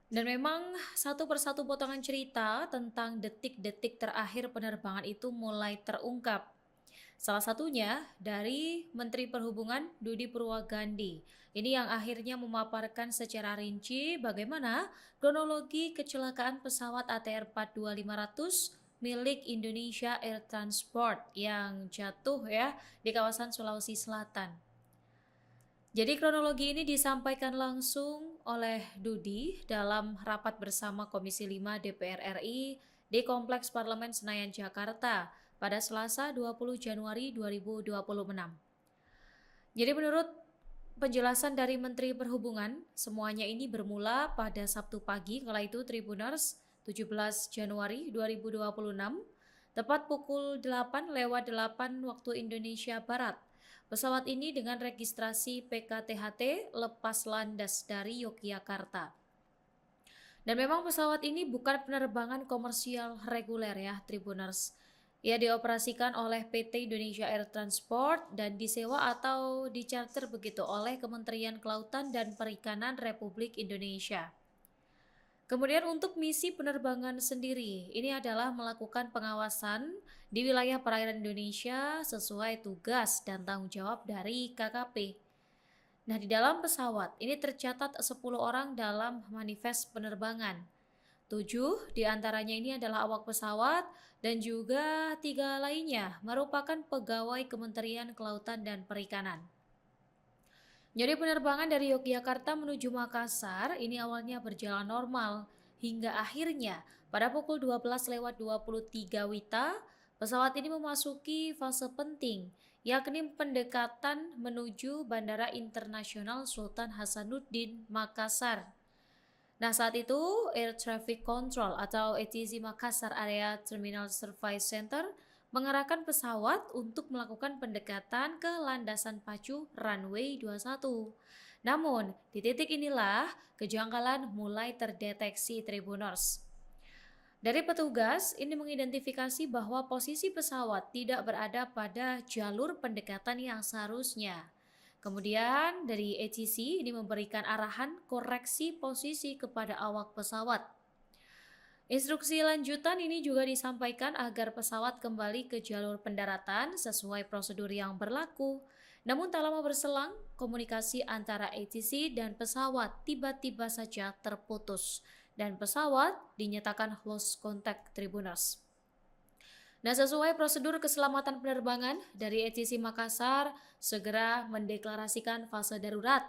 Dan memang satu persatu potongan cerita tentang detik-detik terakhir penerbangan itu mulai terungkap. Salah satunya dari Menteri Perhubungan Budi Purwagandi. Ini yang akhirnya memaparkan secara rinci bagaimana kronologi kecelakaan pesawat ATR 42500 milik Indonesia Air Transport yang jatuh ya di kawasan Sulawesi Selatan. Jadi kronologi ini disampaikan langsung oleh Dudi dalam rapat bersama Komisi 5 DPR RI di Kompleks Parlemen Senayan Jakarta pada Selasa 20 Januari 2026. Jadi menurut penjelasan dari Menteri Perhubungan, semuanya ini bermula pada Sabtu pagi kala itu Tribuners 17 Januari 2026 tepat pukul 8:08 waktu Indonesia Barat. Pesawat ini dengan registrasi PKTHT lepas landas dari Yogyakarta. Dan memang pesawat ini bukan penerbangan komersial reguler ya, Tribuners. Ia dioperasikan oleh PT Indonesia Air Transport dan disewa atau dicarter begitu oleh Kementerian Kelautan dan Perikanan Republik Indonesia. Kemudian untuk misi penerbangan sendiri, ini adalah melakukan pengawasan di wilayah perairan Indonesia sesuai tugas dan tanggung jawab dari KKP. Nah, di dalam pesawat ini tercatat 10 orang dalam manifest penerbangan. 7 diantaranya ini adalah awak pesawat dan juga 3 lainnya merupakan pegawai Kementerian Kelautan dan Perikanan. Jadi penerbangan dari Yogyakarta menuju Makassar ini awalnya berjalan normal hingga akhirnya pada pukul 12:23 WITA pesawat ini memasuki fase penting yakni pendekatan menuju Bandara Internasional Sultan Hasanuddin Makassar. Nah, saat itu Air Traffic Control atau ATC Makassar Area Terminal Service Center mengerahkan pesawat untuk melakukan pendekatan ke landasan pacu runway 21. Namun, di titik inilah kejanggalan mulai terdeteksi Tribuners. Dari petugas, ini mengidentifikasi bahwa posisi pesawat tidak berada pada jalur pendekatan yang seharusnya. Kemudian dari ATC ini memberikan arahan koreksi posisi kepada awak pesawat. Instruksi lanjutan ini juga disampaikan agar pesawat kembali ke jalur pendaratan sesuai prosedur yang berlaku. Namun tak lama berselang, komunikasi antara ATC dan pesawat tiba-tiba saja terputus dan pesawat dinyatakan lost contact Tribuners. Nah, sesuai prosedur keselamatan penerbangan dari ATC Makassar segera mendeklarasikan fase darurat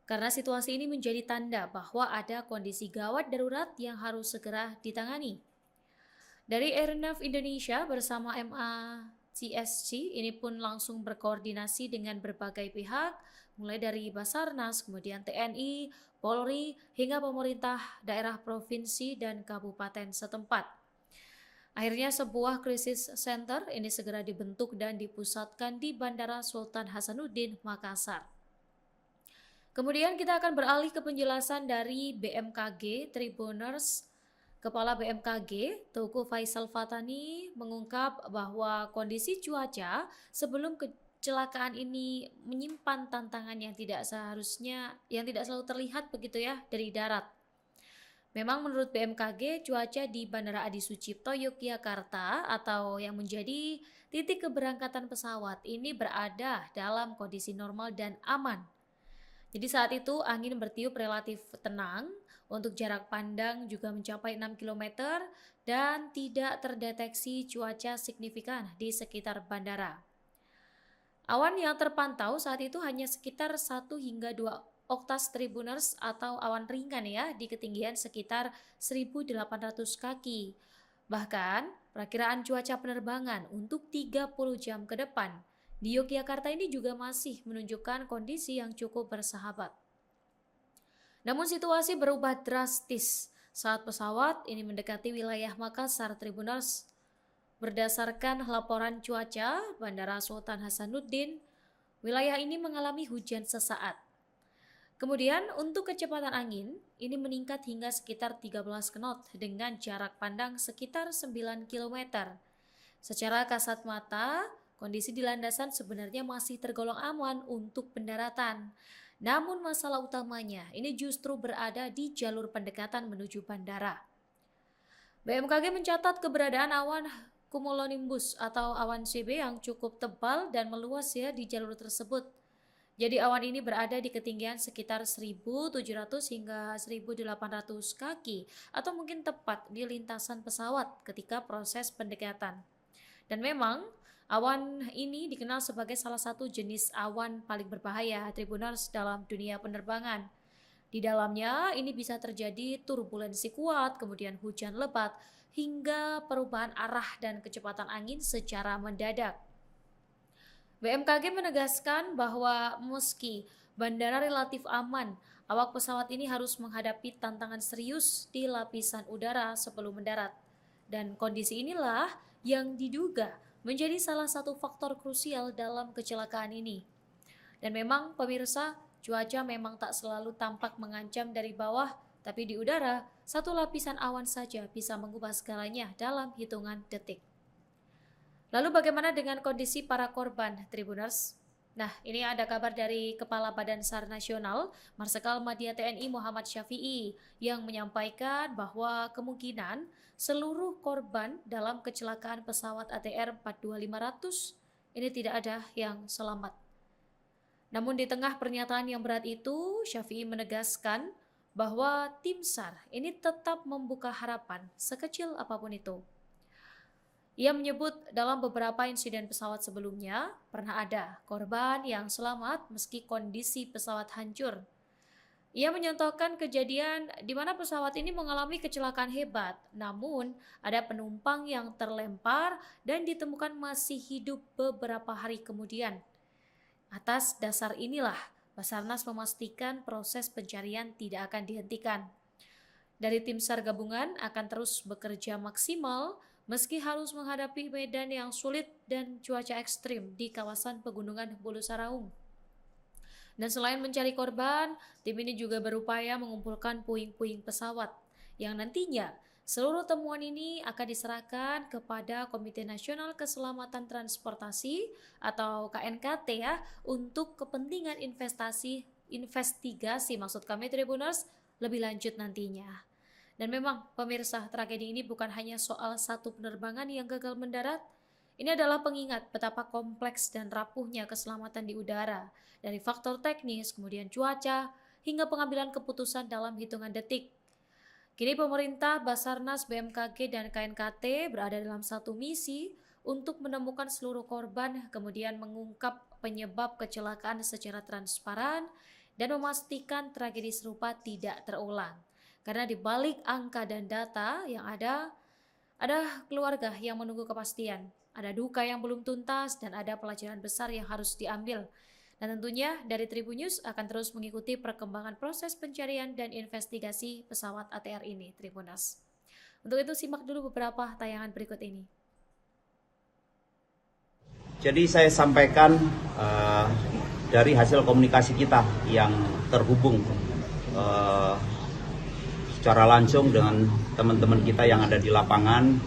karena situasi ini menjadi tanda bahwa ada kondisi gawat darurat yang harus segera ditangani. Dari Airnav Indonesia bersama MACSC ini pun langsung berkoordinasi dengan berbagai pihak, mulai dari Basarnas, kemudian TNI, Polri, hingga pemerintah daerah provinsi dan kabupaten setempat. Akhirnya sebuah krisis center ini segera dibentuk dan dipusatkan di Bandara Sultan Hasanuddin, Makassar. Kemudian kita akan beralih ke penjelasan dari BMKG Tribuners. Kepala BMKG, Teuku Faisal Fatani mengungkap bahwa kondisi cuaca sebelum kecelakaan ini menyimpan tantangan yang tidak seharusnya, yang tidak selalu terlihat begitu ya dari darat. Memang menurut BMKG, cuaca di Bandara Adi Sucipto, Yogyakarta atau yang menjadi titik keberangkatan pesawat ini berada dalam kondisi normal dan aman. Jadi saat itu angin bertiup relatif tenang, untuk jarak pandang juga mencapai 6 kilometer dan tidak terdeteksi cuaca signifikan di sekitar bandara. Awan yang terpantau saat itu hanya sekitar 1 hingga 2 oktas Tribuners atau awan ringan ya di ketinggian sekitar 1.800 kaki. Bahkan perakiraan cuaca penerbangan untuk 30 jam ke depan di Yogyakarta ini juga masih menunjukkan kondisi yang cukup bersahabat. Namun situasi berubah drastis saat pesawat ini mendekati wilayah Makassar Tribuners. Berdasarkan laporan cuaca Bandara Sultan Hasanuddin, wilayah ini mengalami hujan sesaat. Kemudian untuk kecepatan angin, ini meningkat hingga sekitar 13 knot dengan jarak pandang sekitar 9 kilometer. Secara kasat mata, kondisi di landasan sebenarnya masih tergolong aman untuk pendaratan. Namun masalah utamanya ini justru berada di jalur pendekatan menuju bandara. BMKG mencatat keberadaan awan cumulonimbus atau awan CB yang cukup tebal dan meluas ya di jalur tersebut. Jadi awan ini berada di ketinggian sekitar 1.700 hingga 1.800 kaki atau mungkin tepat di lintasan pesawat ketika proses pendekatan. Dan memang awan ini dikenal sebagai salah satu jenis awan paling berbahaya Tribuners dalam dunia penerbangan. Di dalamnya ini bisa terjadi turbulensi kuat, kemudian hujan lebat, hingga perubahan arah dan kecepatan angin secara mendadak. BMKG menegaskan bahwa meski bandara relatif aman, awak pesawat ini harus menghadapi tantangan serius di lapisan udara sebelum mendarat. Dan kondisi inilah yang diduga menjadi salah satu faktor krusial dalam kecelakaan ini. Dan memang pemirsa, cuaca memang tak selalu tampak mengancam dari bawah, tapi di udara, satu lapisan awan saja bisa mengubah segalanya dalam hitungan detik. Lalu bagaimana dengan kondisi para korban, Tribuners? Nah, ini ada kabar dari Kepala Badan SAR Nasional, Marsikal Madya TNI Muhammad Syafi'i, yang menyampaikan bahwa kemungkinan seluruh korban dalam kecelakaan pesawat ATR 42500 ini tidak ada yang selamat. Namun di tengah pernyataan yang berat itu, Syafi'i menegaskan bahwa tim SAR ini tetap membuka harapan sekecil apapun itu. Ia menyebut dalam beberapa insiden pesawat sebelumnya pernah ada korban yang selamat meski kondisi pesawat hancur. Ia menyontohkan kejadian di mana pesawat ini mengalami kecelakaan hebat, namun ada penumpang yang terlempar dan ditemukan masih hidup beberapa hari kemudian. Atas dasar inilah, Basarnas memastikan proses pencarian tidak akan dihentikan. Dari tim SAR gabungan akan terus bekerja maksimal meski harus menghadapi medan yang sulit dan cuaca ekstrim di kawasan pegunungan Bulu Saraung. Dan selain mencari korban, tim ini juga berupaya mengumpulkan puing-puing pesawat yang nantinya seluruh temuan ini akan diserahkan kepada Komite Nasional Keselamatan Transportasi atau KNKT ya untuk kepentingan investigasi maksud kami Tribuners lebih lanjut nantinya. Dan memang pemirsa, tragedi ini bukan hanya soal satu penerbangan yang gagal mendarat. Ini adalah pengingat betapa kompleks dan rapuhnya keselamatan di udara. Dari faktor teknis, kemudian cuaca, hingga pengambilan keputusan dalam hitungan detik. Kini pemerintah, Basarnas, BMKG, dan KNKT berada dalam satu misi untuk menemukan seluruh korban, kemudian mengungkap penyebab kecelakaan secara transparan, dan memastikan tragedi serupa tidak terulang. Karena di balik angka dan data yang ada keluarga yang menunggu kepastian, ada duka yang belum tuntas, dan ada pelajaran besar yang harus diambil. Dan tentunya dari Tribun News akan terus mengikuti perkembangan proses pencarian dan investigasi pesawat ATR ini, Tribunas. Untuk itu simak dulu beberapa tayangan berikut ini. Jadi saya sampaikan dari hasil komunikasi kita yang terhubung secara langsung dengan teman-teman kita yang ada di lapangan.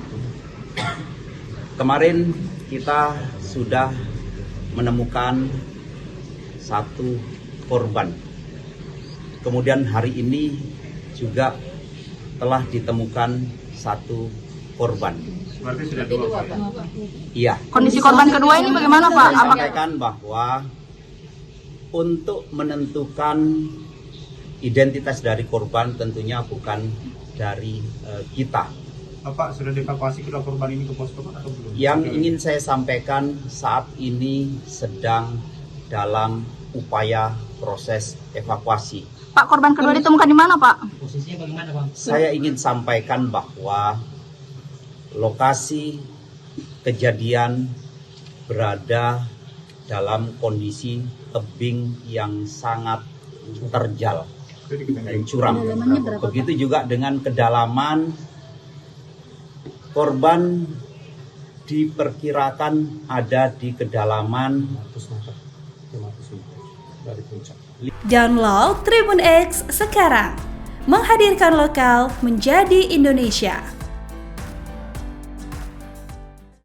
Kemarin kita sudah menemukan satu korban. Kemudian hari ini juga telah ditemukan satu korban. Berarti sudah dua, Pak? Iya. Kondisi korban kedua ini bagaimana, Pak? Saya sampaikan bahwa untuk menentukan identitas dari korban tentunya bukan dari kita. Bapak sudah dievakuasi kedua korban ini ke posko atau belum? Yang ingin saya sampaikan saat ini sedang dalam upaya proses evakuasi. Pak, korban kedua ditemukan di mana, Pak? Posisinya bagaimana, Bang? Saya ingin sampaikan bahwa lokasi kejadian berada dalam kondisi tebing yang sangat terjal dan curam. Begitu juga dengan kedalaman, korban diperkirakan ada di kedalaman 500 meter dari puncak. Download Tribun X sekarang, menghadirkan lokal menjadi Indonesia.